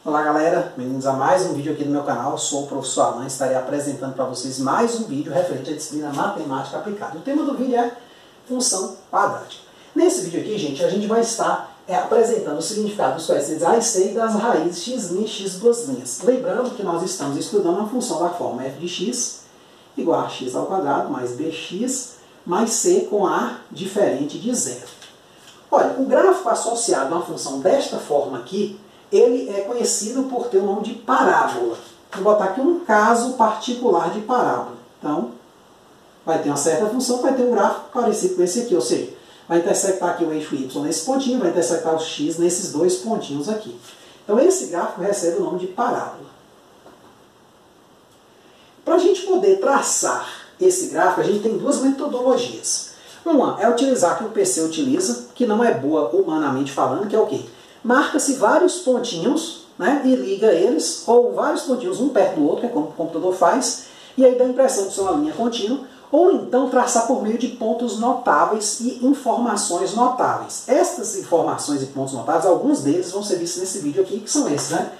Olá galera, bem-vindos a mais um vídeo aqui do meu canal. Eu sou o professor Alan e estarei apresentando para vocês mais um vídeo referente à disciplina Matemática Aplicada. O tema do vídeo é função quadrática. Nesse vídeo aqui, gente, a gente vai estar apresentando o significado dos coeficientes A e C e das raízes x' e x'. Lembrando que nós estamos estudando uma função da forma f de x igual a x ao quadrado mais bx mais c com a diferente de zero. Olha, o gráfico associado a uma função desta forma aqui, ele é conhecido por ter o nome de parábola. Vou botar aqui um caso particular de parábola. Então, vai ter uma certa função, vai ter um gráfico parecido com esse aqui, ou seja, vai intersectar aqui o eixo y nesse pontinho, vai intersectar o x nesses dois pontinhos aqui. Então, esse gráfico recebe o nome de parábola. Para a gente poder traçar esse gráfico, a gente tem duas metodologias. Uma é utilizar o que o PC utiliza, que não é boa humanamente falando, que é o quê? Marca-se vários pontinhos, né, e liga eles, ou vários pontinhos um perto do outro, que é como o computador faz, e aí dá a impressão de ser uma linha contínua, ou então traçar por meio de pontos notáveis e informações notáveis. Estas informações e pontos notáveis, alguns deles vão ser vistos nesse vídeo aqui, que são esses, né?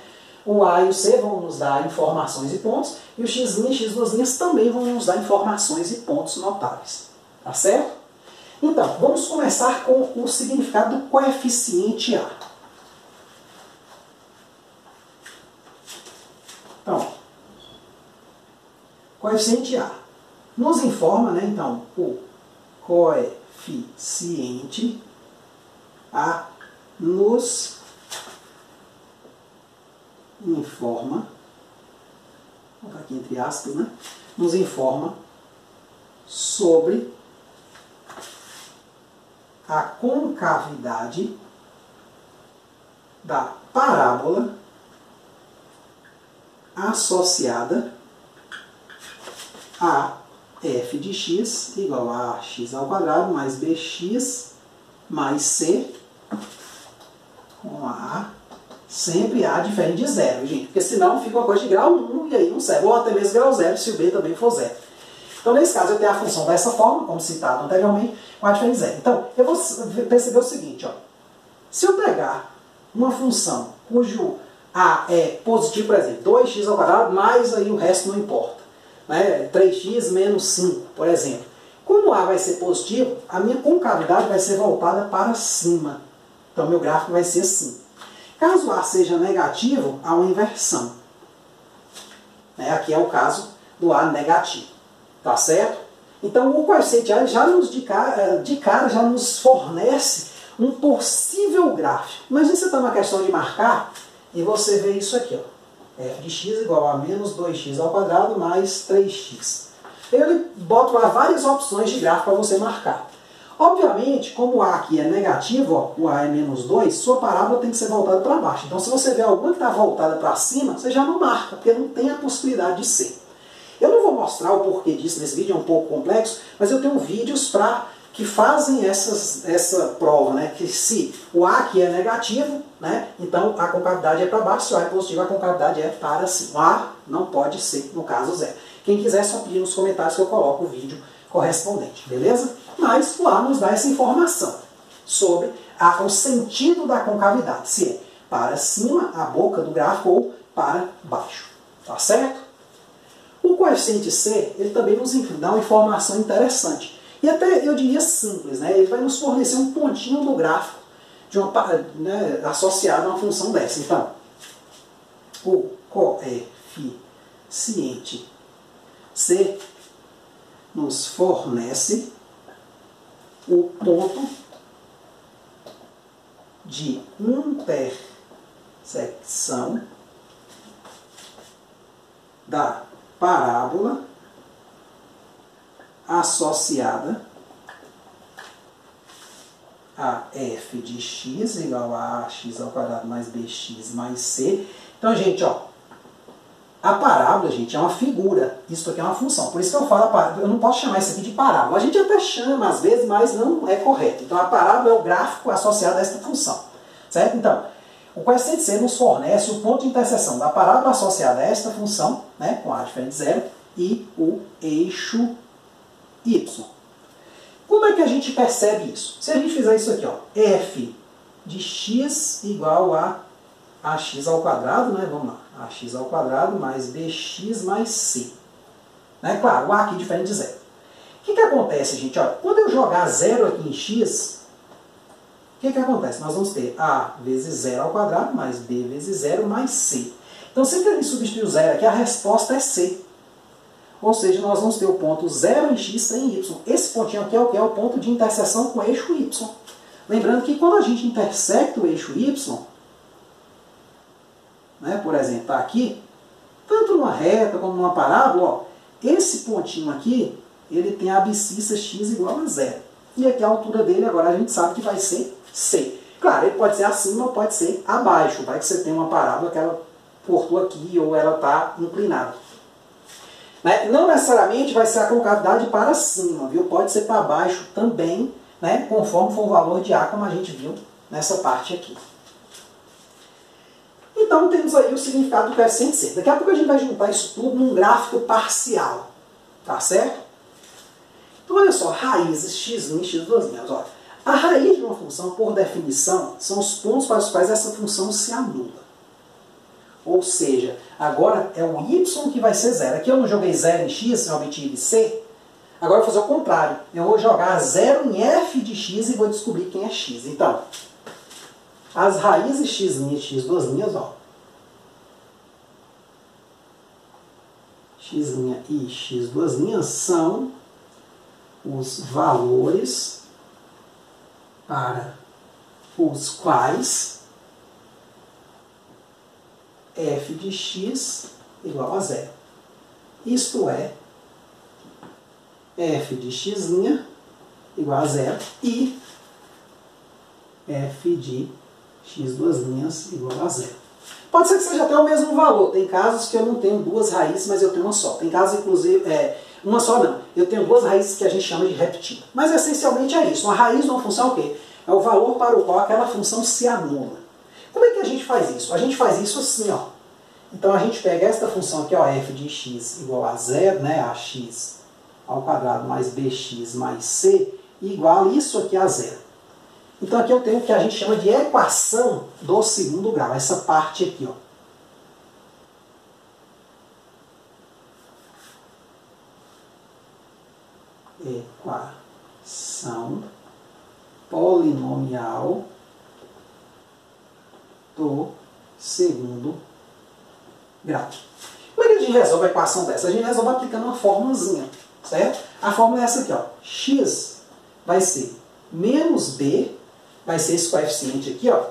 O A e o C vão nos dar informações e pontos, e o x' e x' também vão nos dar informações e pontos notáveis. Tá certo? Então, vamos começar com o significado do coeficiente A. Então, coeficiente A nos informa, né, então, o coeficiente A nos informa, vou botar aqui entre aspas, né, nos informa sobre a concavidade da parábola associada a f de x igual a x ao quadrado mais bx mais c com a sempre a diferente de zero, gente, porque senão fica uma coisa de grau 1 e aí não serve, ou até mesmo grau 0 se o b também for zero. Então, nesse caso, eu tenho a função dessa forma, como citado anteriormente, com a diferente de zero. Então, eu vou perceber o seguinte, ó. Se eu pegar uma função cujo a é positivo, por exemplo, 2x ao quadrado, mais aí o resto não importa, né? 3x menos 5, por exemplo. Como a vai ser positivo, a minha concavidade vai ser voltada para cima. Então, meu gráfico vai ser assim. Caso a seja negativo, há uma inversão. Né? Aqui é o caso do a negativo. Tá certo? Então, o coeficiente A já nos, de cara já nos fornece um possível gráfico. Imagina você está numa questão de marcar e você vê isso aqui, ó. F de x igual a menos 2x ao quadrado mais 3x. Eu boto lá várias opções de gráfico para você marcar. Obviamente, como o A aqui é negativo, ó, o A é menos 2, sua parábola tem que ser voltada para baixo. Então, se você vê alguma que está voltada para cima, você já não marca, porque não tem a possibilidade de ser. Eu não vou mostrar o porquê disso nesse vídeo, é um pouco complexo, mas eu tenho vídeos que fazem essa prova, né? Que se o A aqui é negativo, né? Então a concavidade é para baixo, se o A é positivo, a concavidade é para cima. O A não pode ser, no caso, zero. Quem quiser, só pedir nos comentários que eu coloco o vídeo correspondente, beleza? Mas o A nos dá essa informação sobre o sentido da concavidade, se é para cima, a boca do gráfico, ou para baixo. Tá certo? O coeficiente C, ele também nos dá uma informação interessante. E até, eu diria, simples, né? Ele vai nos fornecer um pontinho do gráfico de né, associado a uma função dessa. Então, o coeficiente C nos fornece o ponto de intersecção da parábola associada a f de x igual a x ao quadrado mais bx mais c. Então, gente, ó, a parábola, gente, é uma figura. Isso aqui é uma função. Por isso que eu falo, eu não posso chamar isso aqui de parábola. A gente até chama, às vezes, mas não é correto. Então, a parábola é o gráfico associado a esta função. Certo? Então, o coeficiente C nos fornece o ponto de interseção da parábola associada a esta função, né, com a diferente de zero, e o eixo y. Como é que a gente percebe isso? Se a gente fizer isso aqui, ó, f de x igual a ax ao quadrado, né? Vamos lá. Ax ao quadrado mais bx mais c. Né? Claro, o a aqui é diferente de zero. O que acontece, gente? Olha, quando eu jogar zero aqui em x, o que acontece? Nós vamos ter a vezes zero ao quadrado mais b vezes zero mais c. Então, sempre que a gente substituir o zero aqui, a resposta é c. Ou seja, nós vamos ter o ponto 0 em x, 100 em y. Esse pontinho aqui é o que? É o ponto de interseção com o eixo y. Lembrando que quando a gente intersecta o eixo y, né, por exemplo, está aqui, tanto numa reta como numa parábola, ó, esse pontinho aqui, ele tem a abscissa x igual a 0. E aqui a altura dele, agora a gente sabe que vai ser c. Claro, ele pode ser acima ou pode ser abaixo. Vai que você tem uma parábola que ela cortou aqui ou ela está inclinada. Né? Não necessariamente vai ser a concavidade para cima, viu? Pode ser para baixo também, né? Conforme for o valor de A, como a gente viu nessa parte aqui. Então temos aí o significado do coeficiente C. Daqui a pouco a gente vai juntar isso tudo num gráfico parcial. Tá certo? Então olha só, raízes x1 e x2. Olha, a raiz de uma função, por definição, são os pontos para os quais essa função se anula. Ou seja, agora é o y que vai ser zero. Aqui eu não joguei 0 em x, eu obtive c. Agora eu vou fazer o contrário. Eu vou jogar 0 em f de x e vou descobrir quem é x. Então, as raízes x1 e x2, ó. X' e x2' são os valores para os quais f de x igual a 0. Isto é, f de x' igual a 0 e f de x2' igual a 0. Pode ser que seja até o mesmo valor. Tem casos que eu não tenho duas raízes, mas eu tenho uma só. Tem casos, inclusive, uma só não. Eu tenho duas raízes que a gente chama de repetida. Mas essencialmente é isso. Uma raiz de uma função é o quê? É o valor para o qual aquela função se anula. Como é que a gente faz isso? A gente faz isso assim, ó. Então a gente pega esta função aqui, ó, f de x igual a 0, né, ax ao quadrado mais bx mais c, igual isso aqui a 0. Então aqui eu tenho o que a gente chama de equação do segundo grau, essa parte aqui, ó. Equação polinomial do segundo grau. Como é que a gente resolve a equação dessa? A gente resolve aplicando uma formulazinha, certo? A fórmula é essa aqui, ó. X vai ser menos b, vai ser esse coeficiente aqui, ó.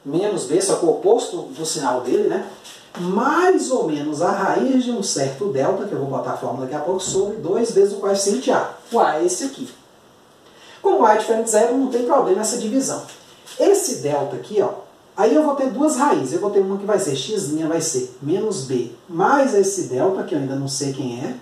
Menos b, só que o oposto do sinal dele, né? Mais ou menos a raiz de um certo delta, que eu vou botar a fórmula daqui a pouco, sobre 2 vezes o coeficiente a. O a é esse aqui. Como a é diferente de zero, não tem problema essa divisão. Esse delta aqui, ó, aí eu vou ter duas raízes. Eu vou ter uma que vai ser x' vai ser menos b mais esse delta, que eu ainda não sei quem é,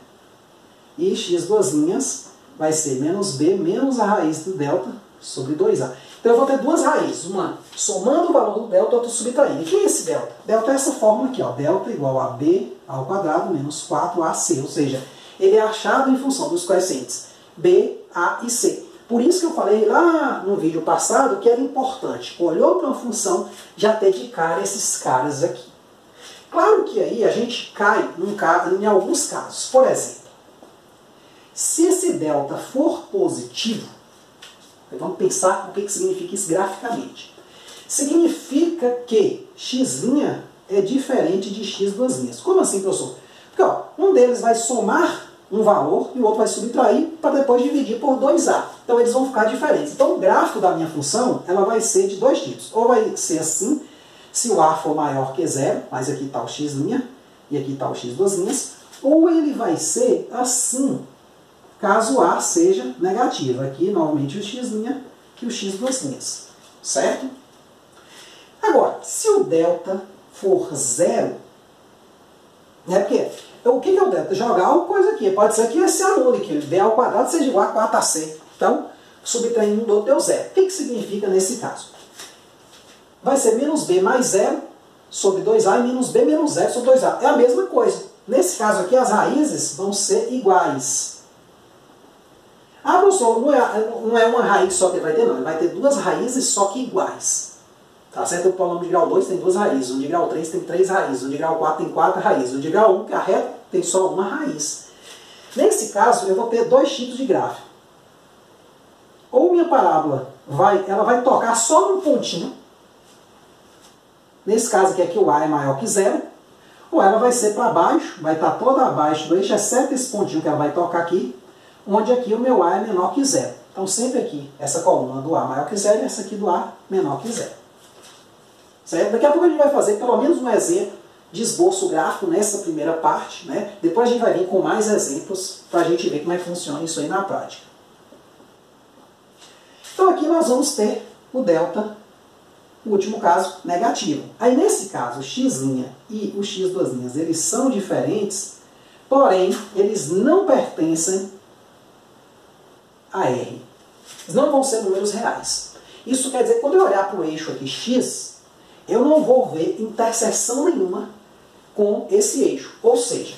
e x2' vai ser menos b menos a raiz do delta sobre 2a. Então eu vou ter duas raízes, uma somando o valor do delta, outra subtraindo. E que é esse delta? Delta é essa fórmula aqui, ó, delta igual a b ao quadrado menos 4ac, ou seja, ele é achado em função dos coeficientes b, a e c. Por isso que eu falei lá no vídeo passado que era importante, olhou para uma função, já ter de cara esses caras aqui. Claro que aí a gente cai em alguns casos. Por exemplo, se esse delta for positivo, vamos pensar o que significa isso graficamente. Significa que x' é diferente de x2'. Como assim, professor? Porque ó, um deles vai somar um valor e o outro vai subtrair para depois dividir por 2a. Então eles vão ficar diferentes. Então o gráfico da minha função ela vai ser de dois tipos. Ou vai ser assim, se o a for maior que 0, mas aqui está o x' e aqui está o x2', ou ele vai ser assim, caso a seja negativo. Aqui, novamente, o x' e o x2'. Certo? Agora, se o delta for 0, né, porque o que é o delta? Jogar uma coisa aqui. Pode ser que esse anule, que b ao quadrado seja igual a 4ac. Então, subtraindo um do outro deu 0. O que significa nesse caso? Vai ser menos b mais 0 sobre 2a e menos b menos 0 sobre 2a. É a mesma coisa. Nesse caso aqui, as raízes vão ser iguais. Ah, professor, não é uma raiz só que ele vai ter, não. Ele vai ter duas raízes só que iguais. Tá certo? O polínômio de grau 2 tem 2 raízes, o de grau 3 tem 3 raízes, o de grau 4 tem 4 raízes, o de grau 1, que é a reta, tem só uma raiz. Nesse caso, eu vou ter dois tipos de gráfico. Ou minha parábola ela vai tocar só num pontinho, nesse caso aqui é que o A é maior que zero, ou ela vai ser para baixo, vai estar toda abaixo do eixo, exceto esse pontinho que ela vai tocar aqui, onde aqui o meu A é menor que zero. Então sempre aqui, essa coluna do A maior que zero e essa aqui do A menor que zero. Certo? Daqui a pouco a gente vai fazer pelo menos um exemplo de esboço gráfico nessa primeira parte, né? Depois a gente vai vir com mais exemplos para a gente ver como é que funciona isso aí na prática. Então aqui nós vamos ter o delta, o último caso, negativo. Aí nesse caso, o x' e o x2', eles são diferentes, porém, eles não pertencem a R. Eles não vão ser números reais. Isso quer dizer que quando eu olhar para o eixo aqui x, eu não vou ver interseção nenhuma com esse eixo. Ou seja,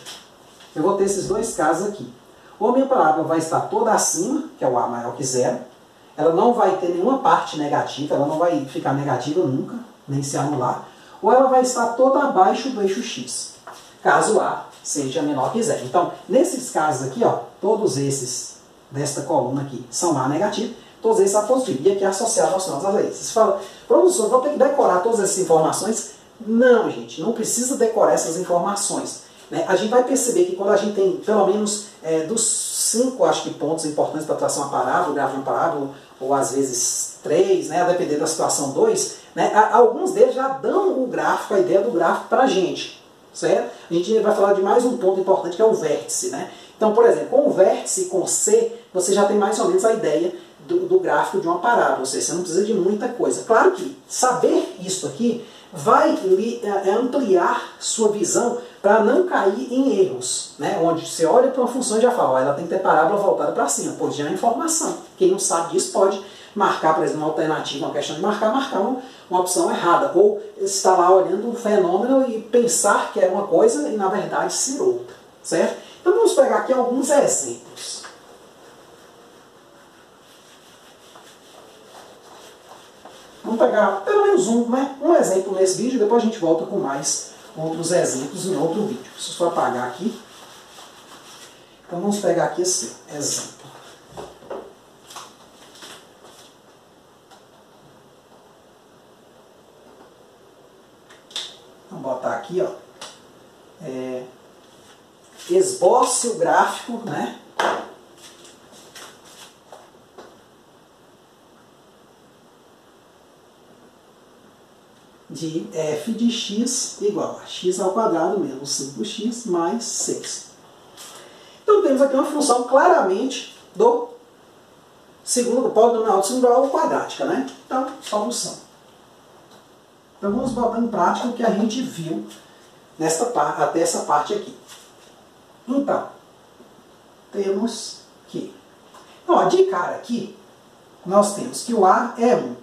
eu vou ter esses dois casos aqui. Ou a minha parábola vai estar toda acima, que é o A maior que zero. Ela não vai ter nenhuma parte negativa, ela não vai ficar negativa nunca, nem se anular. Ou ela vai estar toda abaixo do eixo x, caso A seja menor que zero. Então, nesses casos aqui, ó, todos esses desta coluna aqui são A negativo, todos esses A positivo. E aqui é associado aos nossas leis. Você fala, professor, vou ter que decorar todas essas informações? Não, gente, não precisa decorar essas informações. Né? A gente vai perceber que quando a gente tem, pelo menos, dos 5, acho que, pontos importantes para traçar uma parábola, grafo de uma parábola, ou às vezes 3, né, a depender da situação 2, né, alguns deles já dão o gráfico, a ideia do gráfico para a gente, certo? A gente vai falar de mais um ponto importante, que é o vértice, né? Então, por exemplo, com o vértice e com C, você já tem mais ou menos a ideia do gráfico de uma parábola, ou seja, você não precisa de muita coisa. Claro que saber isso aqui vai lhe ampliar sua visão para não cair em erros, né? Onde você olha para uma função e já fala, ó, ela tem que ter parábola voltada para cima, pois já é informação. Quem não sabe disso pode marcar, por exemplo, uma alternativa, uma questão de marcar uma opção errada, ou estar lá olhando um fenômeno e pensar que é uma coisa e na verdade ser outra, certo? Então vamos pegar aqui alguns exemplos. Vamos pegar pelo menos um exemplo nesse vídeo, depois a gente volta com mais outros exemplos em outro vídeo. Deixa eu só apagar aqui. Então vamos pegar aqui esse exemplo. Vamos botar aqui, ó. Esboce o gráfico, né? De f de x igual a x ao quadrado menos 5x mais 6. Então temos aqui uma função claramente do polinomial do segundo grau quadrática, né? Então, solução. Então vamos botar em prática o que a gente viu até essa parte aqui. Então, temos que... Ó, de cara aqui, nós temos que o A é 1.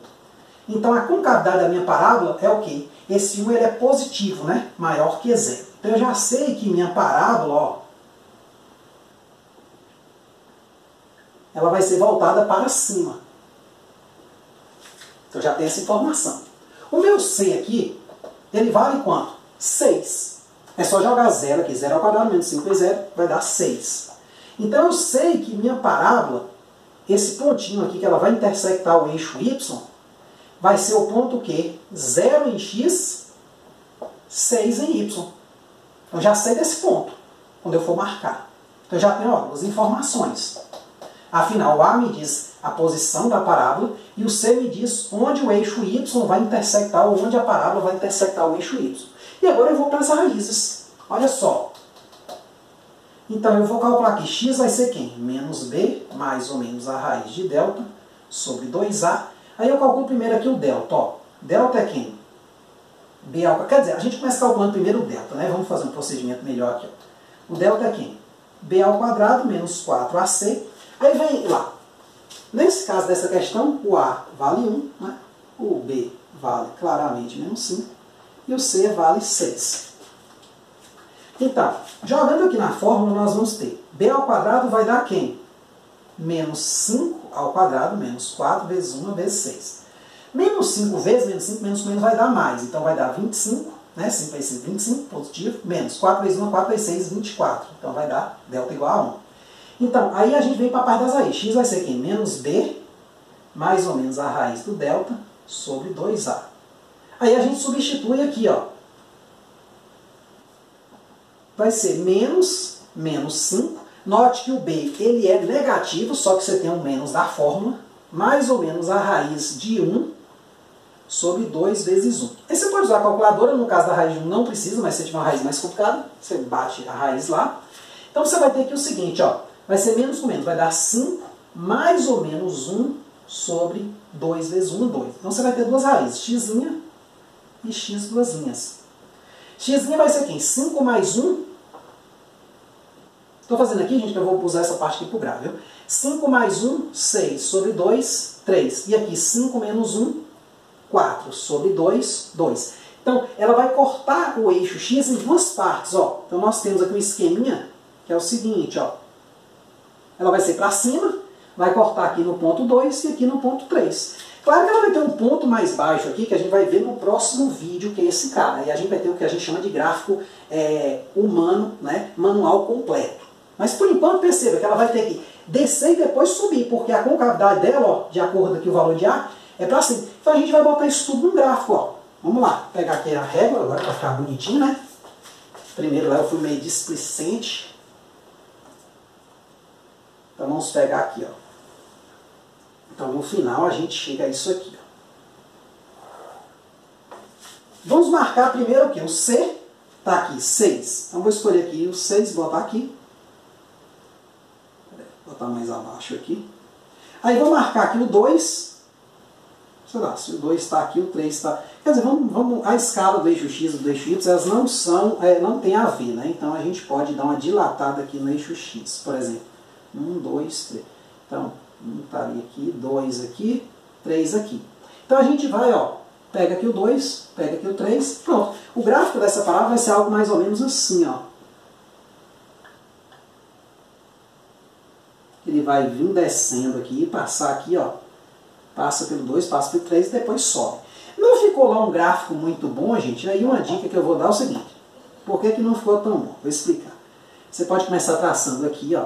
Então a concavidade da minha parábola é o quê? Esse 1 ele é positivo, né? Maior que zero. Então eu já sei que minha parábola, ó, ela vai ser voltada para cima. Então já tem essa informação. O meu C aqui, ele vale quanto? 6. É só jogar 0 aqui. 0 ao quadrado menos 5 vezes 0 vai dar 6. Então eu sei que minha parábola, esse pontinho aqui que ela vai intersectar o eixo Y, vai ser o ponto que 0 em x, 6 em y. Então já sei desse ponto, quando eu for marcar. Então já tenho as informações. Afinal, o A me diz a posição da parábola e o C me diz onde o eixo y vai intersectar, ou onde a parábola vai intersectar o eixo y. E agora eu vou para as raízes. Olha só. Então eu vou calcular aqui, x vai ser quem? Menos b, mais ou menos a raiz de delta, sobre 2a. Aí eu calculo primeiro aqui o delta. Ó. Delta é quem? B ao... Quer dizer, a gente começa calculando primeiro o delta, né? Vamos fazer um procedimento melhor aqui. Ó. O delta é quem? B ao quadrado menos 4ac. Aí vem lá. Nesse caso dessa questão, o A vale 1, né? O B vale claramente menos 5 e o C vale 6. Então, jogando aqui na fórmula, nós vamos ter B ao quadrado vai dar quem? Menos 5 ao quadrado menos 4 vezes 1 vezes 6. Menos 5 vezes, menos 5, menos vai dar mais. Então vai dar 25, né? 5 vezes 5, 25, positivo, menos 4 vezes 1, 4 vezes 6, 24. Então vai dar delta igual a 1. Então, aí a gente vem para a parte das raízes. X vai ser aqui, menos B, mais ou menos a raiz do delta, sobre 2A. Aí a gente substitui aqui, ó. Vai ser menos 5. Note que o B ele é negativo, só que você tem um menos da fórmula, mais ou menos a raiz de 1 sobre 2 vezes 1. Aí você pode usar a calculadora, no caso da raiz de 1 não precisa, mas se você tiver uma raiz mais complicada, você bate a raiz lá. Então você vai ter aqui o seguinte, ó, vai ser menos com menos, vai dar 5 mais ou menos 1 sobre 2 vezes 1, 2. Então você vai ter duas raízes, x' e x duas linhas. X' vai ser aqui, 5 mais 1. Estou fazendo aqui, gente, que eu vou usar essa parte aqui para o grau, viu? 5 mais 1, 6, sobre 2, 3. E aqui, 5 menos 1, 4, sobre 2, 2. Então, ela vai cortar o eixo x em duas partes, ó. Então, nós temos aqui um esqueminha, que é o seguinte, ó. Ela vai ser para cima, vai cortar aqui no ponto 2 e aqui no ponto 3. Claro que ela vai ter um ponto mais baixo aqui, que a gente vai ver no próximo vídeo, que é esse cara. E a gente vai ter o que a gente chama de gráfico humano, né, manual completo. Mas por enquanto perceba que ela vai ter que descer e depois subir, porque a concavidade dela, ó, de acordo com o valor de A, é para cima. Então a gente vai botar isso tudo no gráfico, ó. Vamos lá, pegar aqui a régua agora para ficar bonitinho, né? Primeiro lá eu fui meio displicente. Então vamos pegar aqui, ó. Então no final a gente chega a isso aqui, ó. Vamos marcar primeiro aqui, o C está aqui, 6. Então vou escolher aqui o 6 e botar aqui. Vou botar mais abaixo aqui. Aí vou marcar aqui o 2. Sei lá, se o 2 está aqui, o 3 está... Quer dizer, a escala do eixo X e do eixo Y, elas não são, não tem a ver, né? Então a gente pode dar uma dilatada aqui no eixo X, por exemplo. 1, 2, 3. Então, 1 estaria aqui, 2 aqui, 3 aqui. Então a gente vai, ó, pega aqui o 2, pega aqui o 3, pronto. O gráfico dessa parábola vai ser algo mais ou menos assim, ó. Ele vai vir descendo aqui, passar aqui, ó. Passa pelo 2, passa pelo 3 e depois sobe. Não ficou lá um gráfico muito bom, gente? Aí uma dica que eu vou dar é o seguinte. Por que não ficou tão bom? Vou explicar. Você pode começar traçando aqui, ó.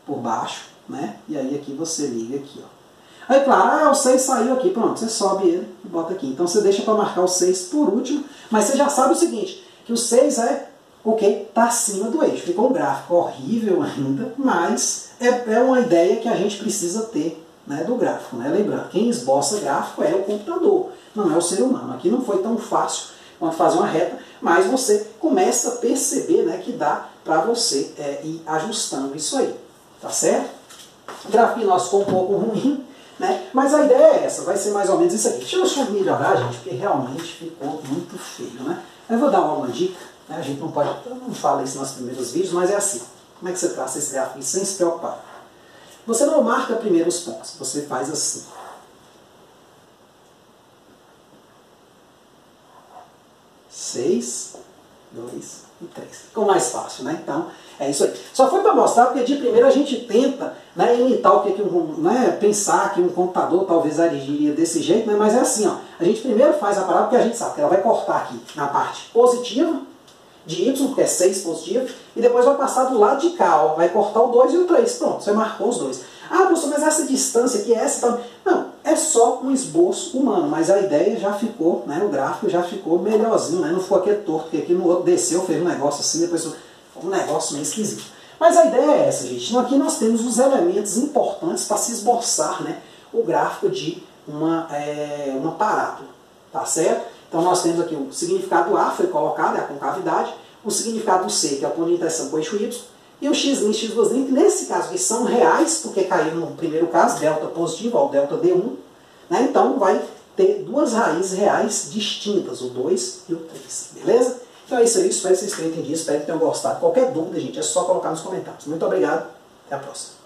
Por baixo, né? E aí aqui você liga aqui, ó. Aí, claro, o 6 saiu aqui, pronto, você sobe ele e bota aqui. Então você deixa para marcar o 6 por último, mas você já sabe o seguinte, que o 6 é o que está acima do eixo. Ficou um gráfico horrível ainda, mas é uma ideia que a gente precisa ter, né, do gráfico, né? Lembrando, quem esboça gráfico é o computador, não é o ser humano. Aqui não foi tão fácil quanto fazer uma reta, mas você começa a perceber, né, que dá para você ir ajustando isso aí. Tá certo? O gráfico nosso ficou um pouco ruim, né? Mas a ideia é essa, vai ser mais ou menos isso aqui. Deixa eu melhorar, gente, porque realmente ficou muito feio, né? Eu vou dar uma dica, né? A gente não pode, eu não falo isso nos primeiros vídeos, mas é assim. Como é que você traça esse gráfico sem se preocupar? Você não marca primeiro os pontos, você faz assim. 6, 2 e 3. Ficou mais fácil, né? Então, é isso aí. Só foi para mostrar, porque de primeiro a gente tenta, né, imitar o que pensar que um computador talvez agiria desse jeito, né? Mas é assim, ó. A gente primeiro faz a parábola porque a gente sabe que ela vai cortar aqui na parte positiva de y, porque é 6 positivo, e depois vai passar do lado de cá, ó. Vai cortar o 2 e o 3. Pronto, você marcou os dois. Ah, professor, mas essa distância aqui, essa... Não, é só um esboço humano, mas a ideia já ficou, né, o gráfico já ficou melhorzinho, né, não ficou aquele torto, porque aqui no outro desceu, fez um negócio assim, depois um negócio meio esquisito. Mas a ideia é essa, gente. Então, aqui nós temos os elementos importantes para se esboçar, né, o gráfico de uma parábola, tá certo? Então nós temos aqui o significado do A, foi colocado, é a concavidade, o significado do C, que é o ponto de interseção com o eixo Y, e o x', x2', que nesse caso aqui são reais, porque caiu no primeiro caso, delta positivo, ou delta D1, né? Então vai ter duas raízes reais distintas, o 2 e o 3, beleza? Então é isso aí, espero que vocês tenham entendido, espero que tenham gostado. Qualquer dúvida, gente, é só colocar nos comentários. Muito obrigado, até a próxima.